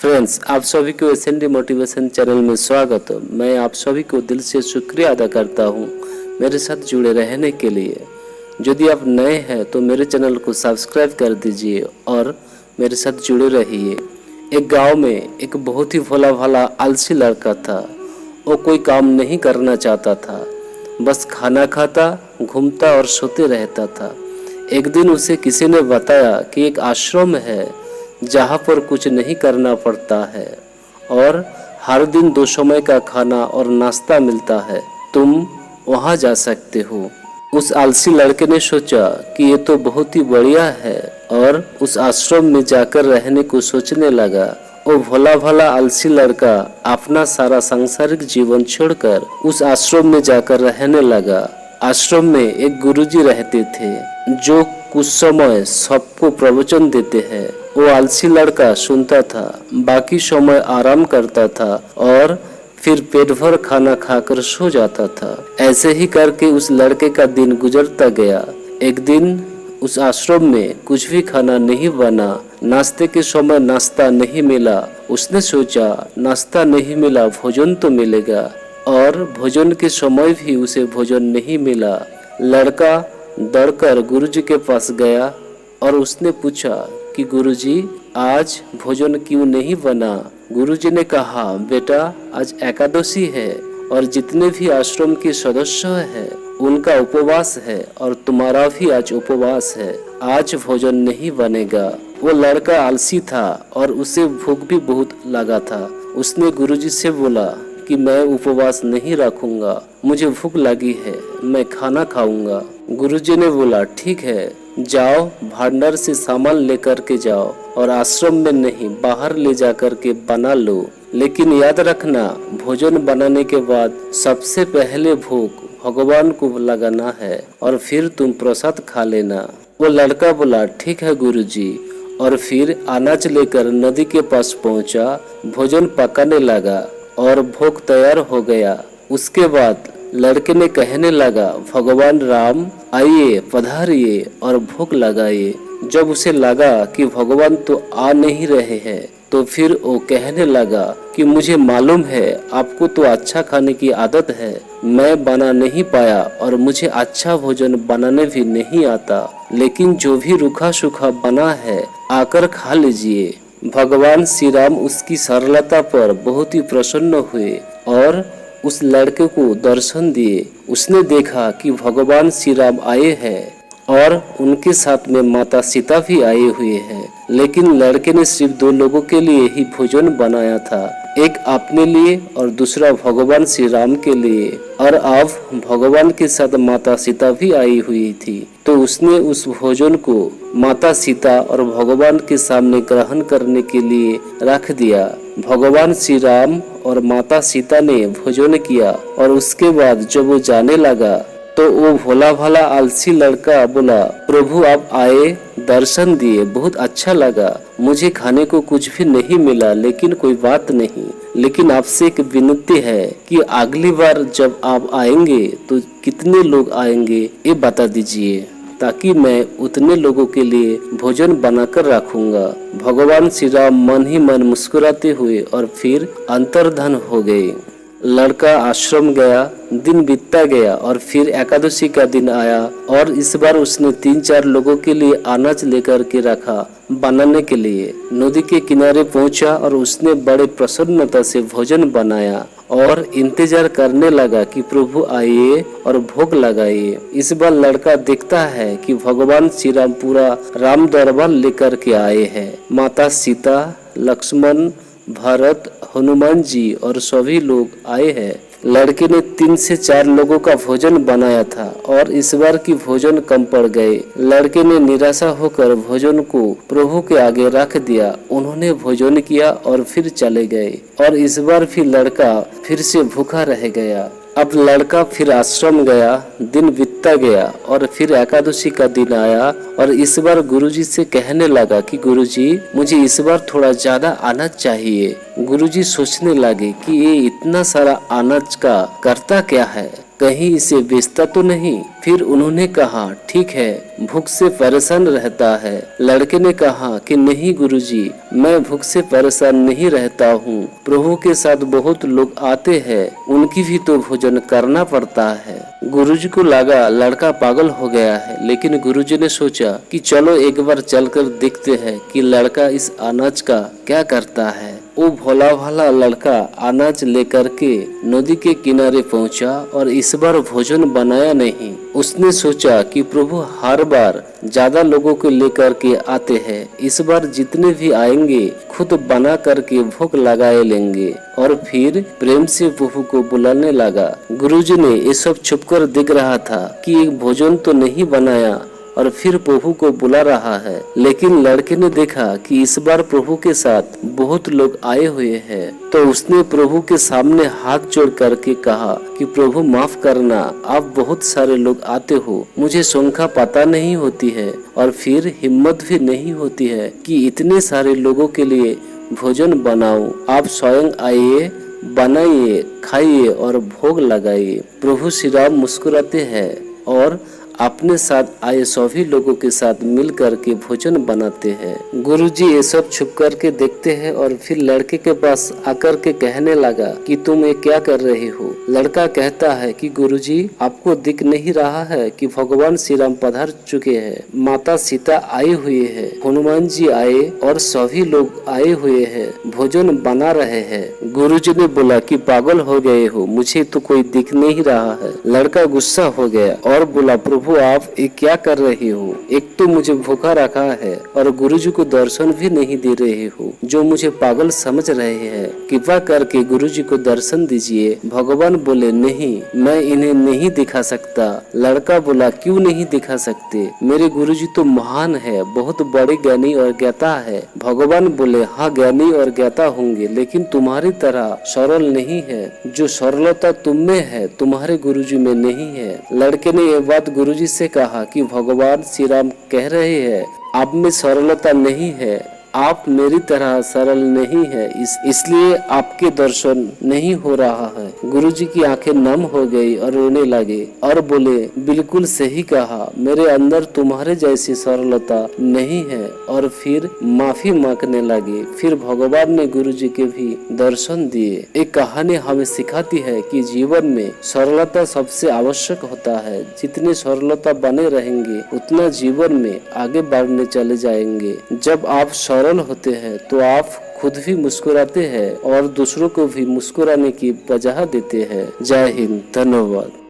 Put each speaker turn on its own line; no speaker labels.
Friends, आप सभी को एसएनडी मोटिवेशन चैनल में स्वागत है। मैं आप सभी को दिल से शुक्रिया अदा करता हूं मेरे साथ जुड़े रहने के लिए। यदि आप नए हैं तो मेरे चैनल को सब्सक्राइब कर दीजिए और मेरे साथ जुड़े रहिए। एक गांव में एक बहुत ही भोला भाला आलसी लड़का था। वो कोई काम नहीं करना चाहता था, बस खाना खाता, घूमता और सोते रहता था। एक दिन उसे किसी ने बताया कि एक आश्रम है जहाँ पर कुछ नहीं करना पड़ता है और हर दिन 2 समय का खाना और नाश्ता मिलता है। तुम वहाँ जा सकते हो। उस आलसी लड़के ने सोचा कि ये तो बहुत ही बढ़िया है और उस आश्रम में जाकर रहने को सोचने लगा। वो भोला भाला आलसी लड़का अपना सारा सांसारिक जीवन छोड़कर उस आश्रम में जाकर रहने लगा। आश्रम में एक गुरुजी रहते थे जो कुछ समय सबको प्रवचन देते हैं। वो आलसी लड़का सुनता था, बाकी समय आराम करता था और फिर पेट भर खाना खाकर सो जाता था। ऐसे ही करके उस लड़के का दिन गुजरता गया। एक दिन उस आश्रम में कुछ भी खाना नहीं बना। नाश्ते के समय नाश्ता नहीं मिला। उसने सोचा नाश्ता नहीं मिला, भोजन तो मिलेगा, और भोजन के समय भी उसे भोजन नहीं मिला। लड़का डरकर गुरुजी के पास गया और उसने पूछा कि गुरुजी, आज भोजन क्यों नहीं बना? गुरुजी ने कहा, बेटा, आज एकादशी है और जितने भी आश्रम के सदस्य हैं उनका उपवास है और तुम्हारा भी आज उपवास है। आज भोजन नहीं बनेगा। वो लड़का आलसी था और उसे भूख भी बहुत लगा था। उसने गुरुजी से बोला कि मैं उपवास नहीं रखूंगा, मुझे भूख लगी है, मैं खाना खाऊंगा। गुरुजी ने बोला, ठीक है, जाओ भंडार से सामान लेकर के जाओ और आश्रम में नहीं, बाहर ले जाकर के बना लो। लेकिन याद रखना, भोजन बनाने के बाद सबसे पहले भूख भगवान को लगाना है और फिर तुम प्रसाद खा लेना। वो लड़का बोला, ठीक है गुरुजी, और फिर अनाज लेकर नदी के पास पहुंचा, भोजन पकाने लगा और भोग तैयार हो गया। उसके बाद लड़के ने कहने लगा, भगवान राम आइए, पधारिए और भोग लगाइए। जब उसे लगा कि भगवान तो आ नहीं रहे हैं तो फिर वो कहने लगा कि मुझे मालूम है आपको तो अच्छा खाने की आदत है, मैं बना नहीं पाया और मुझे अच्छा भोजन बनाने भी नहीं आता, लेकिन जो भी रूखा सूखा बना है आकर खा लीजिए। भगवान श्री राम उसकी सरलता पर बहुत ही प्रसन्न हुए और उस लड़के को दर्शन दिए। उसने देखा कि भगवान श्री राम आए हैं और उनके साथ में माता सीता भी आए हुए हैं, लेकिन लड़के ने सिर्फ 2 लोगों के लिए ही भोजन बनाया था, एक अपने लिए और दूसरा भगवान श्री राम के लिए। और अब भगवान के साथ माता सीता भी आई हुई थी, तो उसने उस भोजन को माता सीता और भगवान के सामने ग्रहण करने के लिए रख दिया। भगवान श्री राम और माता सीता ने भोजन किया और उसके बाद जब वो जाने लगा तो वो भोला भाला आलसी लड़का बोला, प्रभु आप आए, दर्शन दिए, बहुत अच्छा लगा। मुझे खाने को कुछ भी नहीं मिला, लेकिन कोई बात नहीं, लेकिन आपसे एक विनती है कि अगली बार जब आप आएंगे तो कितने लोग आएंगे ये बता दीजिए, ताकि मैं उतने लोगों के लिए भोजन बनाकर रखूंगा। भगवान श्री राम मन ही मन मुस्कुराते हुए और फिर अंतर्धान हो गए। लड़का आश्रम गया, दिन बीतता गया और फिर एकादशी का दिन आया और इस बार उसने 3-4 लोगों के लिए अनाज लेकर के रखा बनाने के लिए। नदी के किनारे पहुंचा और उसने बड़े प्रसन्नता से भोजन बनाया और इंतजार करने लगा कि प्रभु आइए और भोग लगाइए। इस बार लड़का देखता है कि भगवान श्री राम पूरा राम दरबार लेकर के आए हैं। माता सीता, लक्ष्मण, भरत, हनुमान जी और सभी लोग आए हैं। लड़के ने 3 से 4 लोगों का भोजन बनाया था और इस बार की भोजन कम पड़ गए। लड़के ने निराशा होकर भोजन को प्रभु के आगे रख दिया। उन्होंने भोजन किया और फिर चले गए और इस बार फिर लड़का फिर से भूखा रह गया। अब लड़का फिर आश्रम गया, दिन बीतता गया और फिर एकादशी का दिन आया और इस बार गुरुजी से कहने लगा कि गुरुजी, मुझे इस बार थोड़ा ज्यादा अनाज चाहिए। गुरुजी सोचने लगे कि ये इतना सारा अनाज का करता क्या है, कहीं इसे बेचता तो नहीं। फिर उन्होंने कहा ठीक है, भूख से परेशान रहता है। लड़के ने कहा कि नहीं गुरुजी, मैं भूख से परेशान नहीं रहता हूँ। प्रभु के साथ बहुत लोग आते हैं, उनकी भी तो भोजन करना पड़ता है। गुरुजी को लगा लड़का पागल हो गया है, लेकिन गुरुजी ने सोचा कि चलो एक बार चलकर देखते हैं कि लड़का इस अनाज का क्या करता है। वो भोला भाला लड़का अनाज लेकर के नदी के किनारे पहुंचा और इस बार भोजन बनाया नहीं। उसने सोचा कि प्रभु हर बार ज्यादा लोगों को लेकर के आते हैं, इस बार जितने भी आएंगे खुद बना करके भोग लगाए लेंगे। और फिर प्रेम से प्रभु को बुलाने लगा। गुरुजी ने ये सब छुपकर देख रहा था कि एक भोजन तो नहीं बनाया और फिर प्रभु को बुला रहा है। लेकिन लड़के ने देखा कि इस बार प्रभु के साथ बहुत लोग आए हुए हैं, तो उसने प्रभु के सामने हाथ जोड़ करके कहा कि प्रभु माफ करना, आप बहुत सारे लोग आते हो, मुझे संख्या पता नहीं होती है और फिर हिम्मत भी नहीं होती है कि इतने सारे लोगों के लिए भोजन बनाऊं। आप स्वयं आइए, बनाइए, खाइए और भोग लगाइए। प्रभु श्री राम मुस्कुराते हैं और अपने साथ आए सभी लोगों के साथ मिल कर के भोजन बनाते हैं। गुरुजी ये सब छुप कर के देखते हैं और फिर लड़के के पास आकर के कहने लगा कि तुम ये क्या कर रहे हो। लड़का कहता है कि गुरुजी, आपको दिख नहीं रहा है कि भगवान श्री राम पधार चुके हैं, माता सीता आई हुई है, हनुमान जी आए और सभी लोग आए हुए हैं, भोजन बना रहे हैं। गुरुजी ने बोला कि पागल हो गए हो, मुझे तो कोई दिख नहीं रहा है। लड़का गुस्सा हो गया और बोला प्रभु आप ये क्या कर रहे हो, एक तो मुझे भूखा रखा है और गुरुजी को दर्शन भी नहीं दे रहे हो, जो मुझे पागल समझ रहे हैं। कृपा करके गुरुजी को दर्शन दीजिए। भगवान बोले नहीं, मैं इन्हें नहीं दिखा सकता। लड़का बोला क्यों नहीं दिखा सकते, मेरे गुरुजी तो महान है, बहुत बड़े ज्ञानी और ज्ञाता है। भगवान बोले हाँ, ज्ञानी और ज्ञाता होंगे, लेकिन तुम्हारी तरह सरल नहीं है। जो सरलता तुम में है तुम्हारे गुरुजी में नहीं है। लड़के ने यह बात गुरुजी से कहा कि भगवान श्री राम कह रहे हैं आप में सरलता नहीं है, आप मेरी तरह सरल नहीं है, इसलिए आपके दर्शन नहीं हो रहा है। गुरुजी की आंखें नम हो गई और रोने लगे और बोले बिल्कुल सही कहा, मेरे अंदर तुम्हारे जैसी सरलता नहीं है। और फिर माफी मांगने लगे। फिर भगवान ने गुरुजी के भी दर्शन दिए। एक कहानी हमें सिखाती है कि जीवन में सरलता सबसे आवश्यक होता है। जितनी सरलता बने रहेंगे उतना जीवन में आगे बढ़ने चले जाएंगे। जब आप सरल होते हैं तो आप खुद भी मुस्कुराते हैं और दूसरों को भी मुस्कुराने की वजह देते हैं। जय हिंद, धन्यवाद।